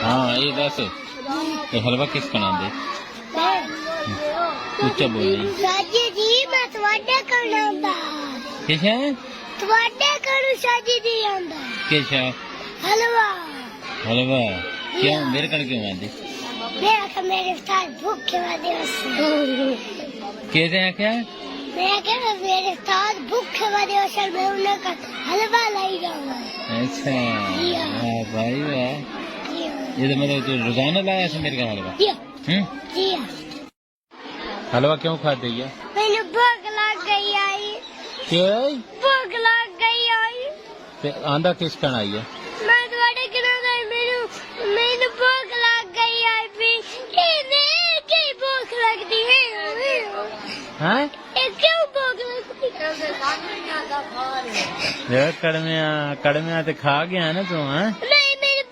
हाँ ये दस तो हलवा किस बनाते उच्चा बोल साजी जी मैं ਤੁਹਾਡੇ ਕੋਲ ਆਂਦਾ किस है ਤੁਹਾਡੇ ਕੋਲ ਸਾਜੀ जी ਆਂਦਾ किस है हलवा हलवा क्यों मेरे कण क्यों आते मेरा का मेरे साथ भूखे वादे कैसे है क्या मैं कह मेरे साथ भूखे वादे असल में उन्हें का हलवा लाई जाऊंगा अच्छा वाह भाई वाह ये तो मतलब तू रोजाना लाया से मेरे का हलवा जी हलवा क्यों खाते है मैंने भूख लग गई आई क्यों भूख लग गई आई ते आंदा किस कण आई है मैं तुम्हारे किना गई मैंने भूख लग गई आई भी की भूख लगती है हाँ ये क्यों भूख लगती है कड़मिया ते खा गया ना तू हाँ